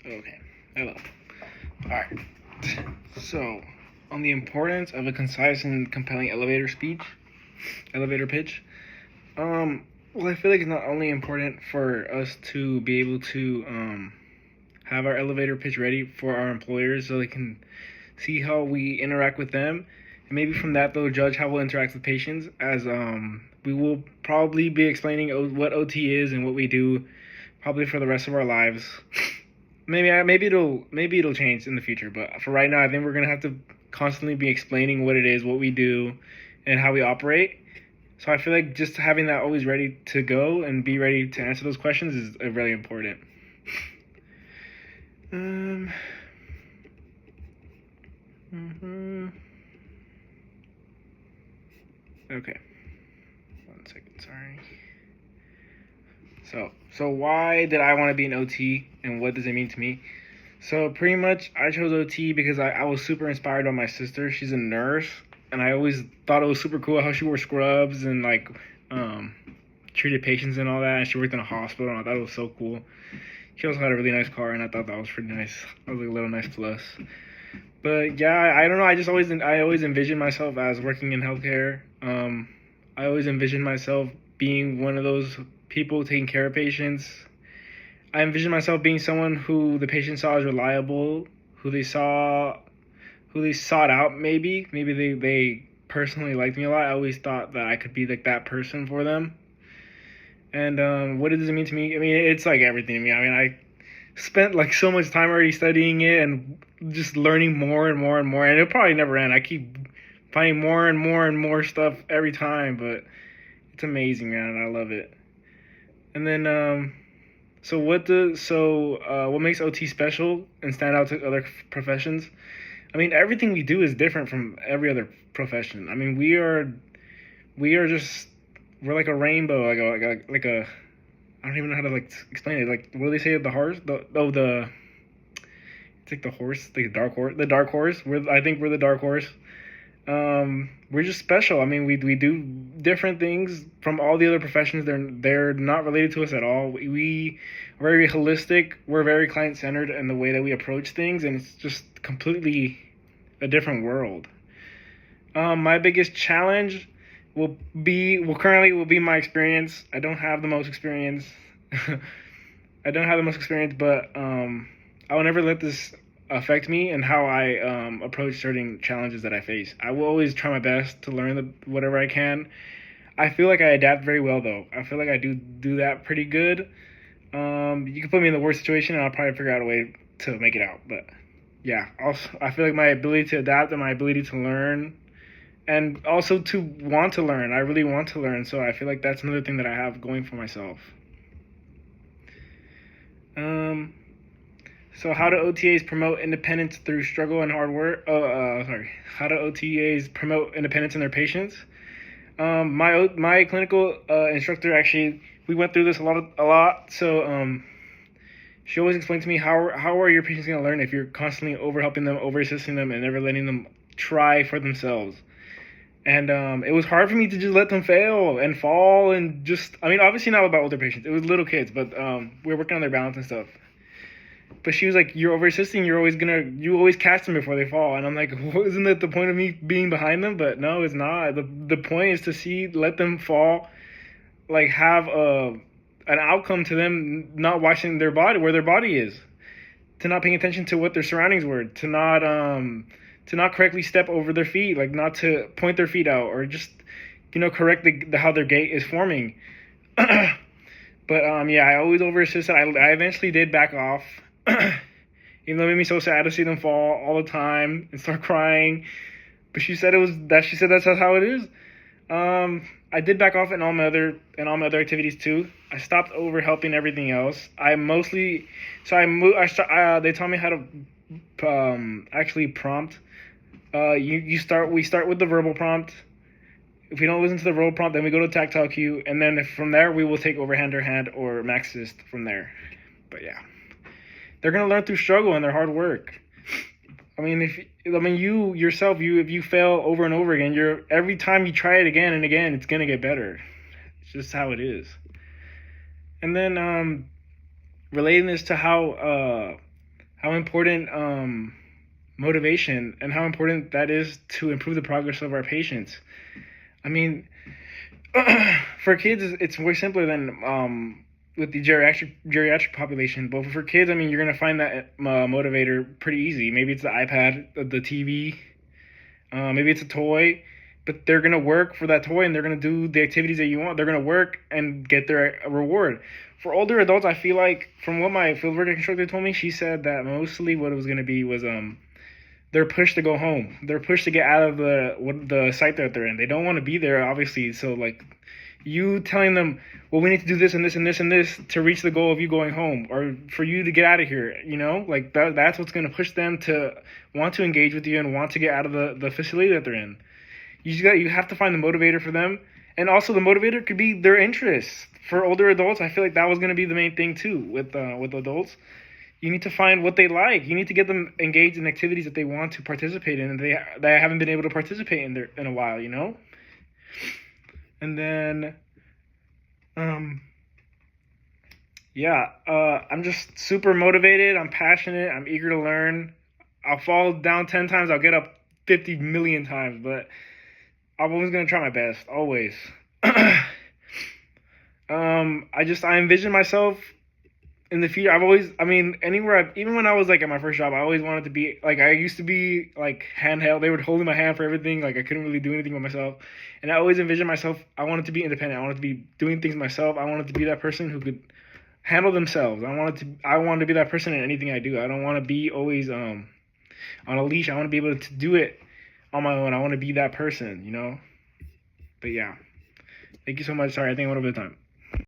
Okay. Hello. All right. So, on the importance of a concise and compelling elevator pitch. Well, I feel like it's not only important for us to be able to have our elevator pitch ready for our employers so they can see how we interact with them, and maybe from that they'll judge how we'll interact with patients. As we will probably be explaining what OT is and what we do, probably for the rest of our lives. Maybe it'll change in the future, but for right now, I think we're gonna have to constantly be explaining what it is, what we do, and how we operate. So I feel like just having that always ready to go and be ready to answer those questions is really important. Okay. 1 second, sorry. So why did I want to be an OT, and what does it mean to me? So pretty much I chose OT because I was super inspired by my sister. She's a nurse, and I always thought it was super cool how she wore scrubs and like treated patients and all that, and she worked in a hospital, and I thought it was so cool. She also had a really nice car, and I thought that was pretty nice. That was like a little nice plus. But yeah, I don't know. I always envisioned myself as working in healthcare. I always envisioned myself being one of those people taking care of patients. I envisioned myself being someone who the patient saw as reliable, who they sought out. Maybe they personally liked me a lot. I always thought that I could be like that person for them. And what does it mean to me? I mean, it's like everything to me. I mean, I spent like so much time already studying it and just learning more and more and more, and it'll probably never end. I keep finding more and more and more stuff every time, but it's amazing, man, and I love it. And then what makes OT special and stand out to other professions? I mean, everything we do is different from every other profession. I mean, we're like a rainbow, like a I don't even know how to like explain it. Like, what do they say? The horse? It's like the horse, the dark horse. The dark horse. I think we're the dark horse. We're just special. I mean, we do different things from all the other professions. They're not related to us at all. We are very holistic. We're very client centered in the way that we approach things, and it's just completely a different world. My biggest challenge currently will be my experience. I don't have the most experience. But I will never let this affect me and how I approach certain challenges that I face. I will always try my best to learn whatever I can. I feel like I adapt very well, though. I feel like I do that pretty good. You can put me in the worst situation, and I'll probably figure out a way to make it out. But yeah, also, I feel like my ability to adapt and my ability to learn, and also to want to learn. I really want to learn, so I feel like that's another thing that I have going for myself. So how do OTAs promote independence through struggle and hard work? How do OTAs promote independence in their patients? My clinical instructor, actually, we went through this a lot. So she always explained to me, how are your patients going to learn if you're constantly over helping them, over assisting them, and never letting them try for themselves? And it was hard for me to just let them fail and fall and just, I mean, obviously not about older patients. It was little kids, but we were working on their balance and stuff. But she was like, you're over assisting, you always catch them before they fall. And I'm like, well, isn't that the point of me being behind them? But no, it's not. The point is to let them fall, like have an outcome to them not watching their body, where their body is, to not paying attention to what their surroundings were, to not correctly step over their feet, like not to point their feet out, or just, correct how their gait is forming. But yeah, I always over assisted. I eventually did back off. Even though it made me so sad to see them fall all the time and start crying. But she said that's how it is. I did back off in all my other activities too. I stopped over helping everything else. They taught me how to actually prompt. We start with the verbal prompt. If we don't listen to the verbal prompt, then we go to tactile cue, and then from there we will take over hand or max assist from there. But yeah. They're gonna learn through struggle and their hard work. I mean, if you fail over and over again, every time you try it again and again, it's gonna get better. It's just how it is. And then relating this to how how important motivation and how important that is to improve the progress of our patients. I mean, for kids, it's way simpler than with the geriatric population. But for kids, I mean, you're gonna find that motivator pretty easy. Maybe it's the iPad, the TV, maybe it's a toy, but they're gonna work for that toy and they're gonna do the activities that you want. They're gonna work and get their reward. For older adults, I feel like from what my fieldwork instructor told me, she said that mostly what it was gonna be was they're pushed to go home. They're pushed to get out of the site that they're in. They don't want to be there, obviously. So like, you telling them, well, we need to do this and this and this and this to reach the goal of you going home, or for you to get out of here. You know, like that's what's going to push them to want to engage with you and want to get out of the facility that they're in. You have to find the motivator for them, and also the motivator could be their interests. For older adults, I feel like that was going to be the main thing too with adults. You need to find what they like. You need to get them engaged in activities that they want to participate in and they haven't been able to participate in a while, you know? And then I'm just super motivated, I'm passionate, I'm eager to learn. I'll fall down 10 times, I'll get up 50 million times, but I'm always going to try my best, always. I envision myself in the future. Even when I was like at my first job, I always wanted to be like, I used to be like handheld. They were holding my hand for everything. Like I couldn't really do anything by myself. And I always envisioned myself, I wanted to be independent. I wanted to be doing things myself. I wanted to be that person who could handle themselves. I wanted to be that person in anything I do. I don't want to be always on a leash. I want to be able to do it on my own. I want to be that person, you know? But yeah. Thank you so much. Sorry, I think I went over the time.